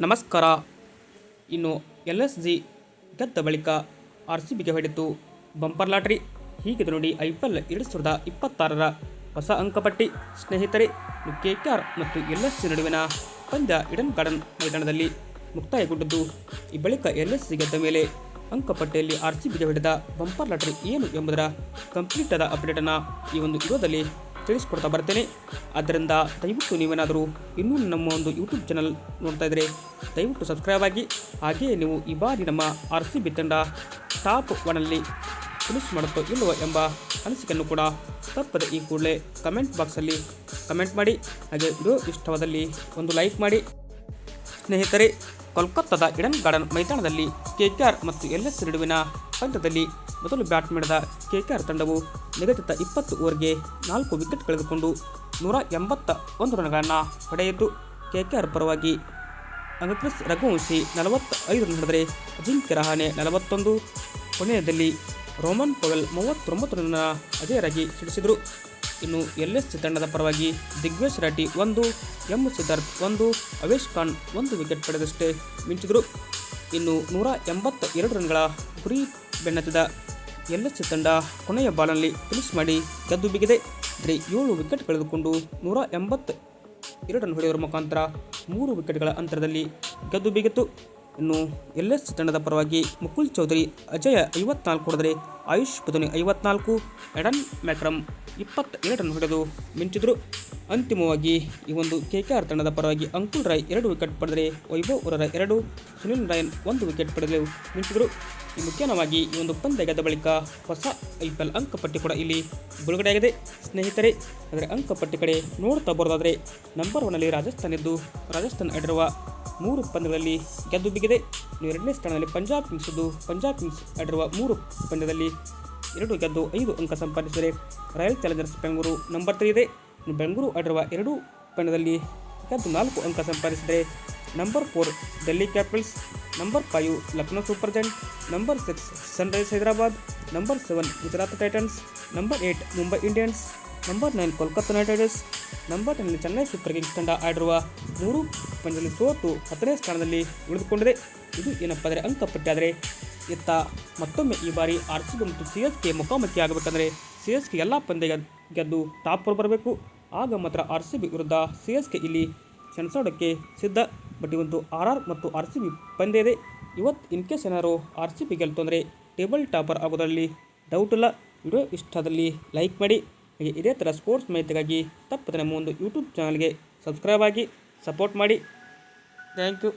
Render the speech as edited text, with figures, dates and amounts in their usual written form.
ನಮಸ್ಕಾರ. ಇನ್ನು LSG ಗೆದ್ದ ಬಳಿಕ RCBಗೆ ಹೊಡೆತು ಬಂಪರ್ ಲಾಟರಿ. ಹೀಗಿದೆ ನೋಡಿ IPL 2026ರ ಹೊಸ ಅಂಕಪಟ್ಟಿ. ಸ್ನೇಹಿತರೆ, KKR ಮತ್ತು LSG ನಡುವಿನ ಪಂದ್ಯ ಈಡನ್ ಗಾರ್ಡನ್ ಮೈದಾನದಲ್ಲಿ ಮುಕ್ತಾಯಗೊಂಡದ್ದು. ಈ ಬಳಿಕ LSG ಗೆದ್ದ ಮೇಲೆ ಅಂಕಪಟ್ಟಿಯಲ್ಲಿ RCBಗೆ ಹೊಡೆದ ಬಂಪರ್ ಲಾಟರಿ ಏನು ಎಂಬುದರ ಕಂಪ್ಲೀಟ್ ಆದ ಅಪ್ಡೇಟನ್ನು ಈ ಒಂದು ವಿಡಿಯೋದಲ್ಲಿ ತಿಳಿಸ್ಕೊಡ್ತಾ ಬರ್ತೇನೆ. ಆದ್ದರಿಂದ ದಯವಿಟ್ಟು ನೀವೇನಾದರೂ ಇನ್ನೂ ನಮ್ಮ ಒಂದು ಯೂಟ್ಯೂಬ್ ಚಾನಲ್ ನೋಡ್ತಾ ಇದ್ದರೆ ದಯವಿಟ್ಟು ಸಬ್ಸ್ಕ್ರೈಬ್ ಆಗಿ. ಹಾಗೆಯೇ ನೀವು ಈ ಬಾರಿ ನಮ್ಮ RCB ತಂಡ ಟಾಪ್ 1ನಲ್ಲಿ ಫಿನಿಶ್ ಮಾಡುತ್ತೋ ಇಲ್ಲವೋ ಎಂಬ ಅನಿಸಿಕೆಯನ್ನು ಕೂಡ ತಪ್ಪದೆ ಈ ಕೂಡಲೇ ಕಮೆಂಟ್ ಬಾಕ್ಸಲ್ಲಿ ಕಮೆಂಟ್ ಮಾಡಿ. ಹಾಗೆ ವಿಡಿಯೋ ಇಷ್ಟವಾದಲ್ಲಿ ಒಂದು ಲೈಕ್ ಮಾಡಿ. ಸ್ನೇಹಿತರೆ, ಕೋಲ್ಕತ್ತಾದ ಈಡನ್ ಗಾರ್ಡನ್ ಮೈದಾನದಲ್ಲಿ KKR ಮತ್ತು LSG ನಡುವಿನ ಪಂದ್ಯದಲ್ಲಿ ಮೊದಲು ಬ್ಯಾಟ್ ಮಾಡಿದ KKR ತಂಡವು ನಿಗದಿತ 20 ಓವರ್ಗೆ 4 ವಿಕೆಟ್ ಕಳೆದುಕೊಂಡು 181 ರನ್ಗಳನ್ನು ಹೊಡೆಯಿತು. KKR ಪರವಾಗಿ ಅಂಗಕ್ರಿಸ್ ರಘುವಂಶಿ 45 ರನ್ ಹೊಡೆದರೆ ಅಜಿಂಕ್ಯ ರಹಾನೆ 41, ಕೊನೆಯದಲ್ಲಿ ರೋಮನ್ ಪವೆಲ್ 39 ರನ್ನ ಅಜೇಯರಾಗಿ ಸಿಡಿಸಿದರು. ಇನ್ನು LSG ತಂಡದ ಪರವಾಗಿ ದಿಗ್ವೇಶ್ ರಾಠಿ 1, M ಸಿದ್ಧಾರ್ಥ್ 1, ಅವೇಶ್ ಖಾನ್ 1 ವಿಕೆಟ್ ಪಡೆದಷ್ಟೇ ಮಿಂಚಿದರು. ಇನ್ನು 182 ರನ್ಗಳ ಗುರಿ ಬೆನ್ನತ್ತಿದ LSG ತಂಡ ಕೊನೆಯ ಬಾಲ್ನಲ್ಲಿ ಫಿನಿಶ್ ಮಾಡಿ ಗೆದ್ದು ಬಿಗಿದೆ. 7 ವಿಕೆಟ್ ಕಳೆದುಕೊಂಡು 182 ರನ್ ಹೊಡೆಯುವ ಮುಖಾಂತರ 3 ವಿಕೆಟ್ಗಳ ಅಂತರದಲ್ಲಿ ಗೆದ್ದು ಬಿಗಿತ್ತು. ಇನ್ನು LSG ತಂಡದ ಪರವಾಗಿ ಮುಕುಲ್ ಚೌಧರಿ ಅಜಯ 54 ಹೊಡೆದರೆ ಆಯುಷ್ ಪುದನಿ 54, ಎಡನ್ ಮ್ಯಾಕ್ರಮ್ 27 ರನ್ ಹೊಡೆದು ಮಿಂಚಿದರು. ಅಂತಿಮವಾಗಿ ಈ ಒಂದು KKR ತಂಡದ ಪರವಾಗಿ ಅಂಕುಲ್ ರಾಯ್ 2 ವಿಕೆಟ್ ಪಡೆದರೆ ವೈಭವ್ ಉರರ 2, ಸುನಿಲ್ ನಾರಾಯಣ್ 1 ವಿಕೆಟ್ ಪಡೆದು ಮಿಂಚಿದರು. ಮುಖ್ಯವಾಗಿ ಈ ಒಂದು ಪಂದ್ಯ ಗೆದ್ದ ಬಳಿಕ ಹೊಸ IPL ಅಂಕಪಟ್ಟಿ ಕೂಡ ಇಲ್ಲಿ ಬಿಡುಗಡೆಯಾಗಿದೆ. ಸ್ನೇಹಿತರೆ, ಅದರ ಅಂಕಪಟ್ಟಿ ಕಡೆ ನೋಡ್ತಾ ಬರೋದಾದರೆ ನಂಬರ್ 1ನಲ್ಲಿ ರಾಜಸ್ಥಾನ್ ಇದ್ದು, ರಾಜಸ್ಥಾನ್ ಆಡಿರುವ 3 ಪಂದ್ಯಗಳಲ್ಲಿ ಗೆದ್ದು ಬಿಗಿದೆ. 2ನೇ ಸ್ಥಾನದಲ್ಲಿ ಪಂಜಾಬ್ ಕಿಂಗ್ಸ್ ಇದ್ದು, ಪಂಜಾಬ್ ಕಿಂಗ್ಸ್ ಆಡಿರುವ 3 ಪಂದ್ಯದಲ್ಲಿ 2 ಗೆದ್ದು 5 ಅಂಕ ಸಂಪಾದಿಸಿದರೆ ರಾಯಲ್ ಚಾಲೆಂಜರ್ಸ್ ಬೆಂಗಳೂರು ನಂಬರ್ 3 ಇದೆ. ಬೆಂಗಳೂರು ಆಡಿರುವ 2 ಪಂದ್ಯದಲ್ಲಿ ಗೆದ್ದು 4 ಅಂಕ ಸಂಪಾದಿಸಿದರೆ number 4 Delhi Capitals, number 5 Lucknow Super Giant, number 6 Sunrise Hyderabad, number 7 Gujarat Titans, number 8 Mumbai Indians, number 9 Kolkata Knight Riders, number 10 Chennai Super Kings ತಂಡ ಆಡಿರುವ 3 ಪಂದ್ಯದಲ್ಲಿ ಸೋತು 10ನೇ ಸ್ಥಾನದಲ್ಲಿ ಉಳಿದುಕೊಂಡಿದೆ. ಇದು ಏನಪ್ಪ ಅಂದರೆ ಅಂಕಪಟ್ಟಿ. ಆದರೆ ಇತ್ತ ಮತ್ತೊಮ್ಮೆ ಈ ಬಾರಿ RCB ಮತ್ತು CSK ಮುಖಾಮುಖಿ ಆಗಬೇಕಂದ್ರೆ CSK ಎಲ್ಲ ಪಂದ್ಯ ಗೆದ್ದು ಟಾಪ್ 4 ಬರಬೇಕು. ಆಗ ಮಾತ್ರ RCB ವಿರುದ್ಧ CSK ಇಲ್ಲಿ ಸೆಣಸಾಡೋಕ್ಕೆ ಸಿದ್ಧ. ಬಟ್ ಇವತ್ತು RR ಮತ್ತು RCB ಪಂದ್ಯ ಇದೆ. ಇವತ್ತು ಇನ್ ಕೇಸ್ ಏನಾದ್ರು RCB ಗೆಲ್ತು ಅಂದರೆ ಟೇಬಲ್ ಟಾಪರ್ ಆಗೋದ್ರಲ್ಲಿ ಡೌಟ್ ಇಲ್ಲ. ವಿಡಿಯೋ ಇಷ್ಟದಲ್ಲಿ ಲೈಕ್ ಮಾಡಿ. ಹಾಗೆ ಇದೇ ಥರ ಸ್ಪೋರ್ಟ್ಸ್ ಮಾಹಿತಿಗಾಗಿ ತಪ್ಪದೆ ನಮ್ಮ ಒಂದು ಯೂಟ್ಯೂಬ್ ಚಾನಲ್ಗೆ ಸಬ್ಸ್ಕ್ರೈಬ್ ಆಗಿ ಸಪೋರ್ಟ್ ಮಾಡಿ. Thank you.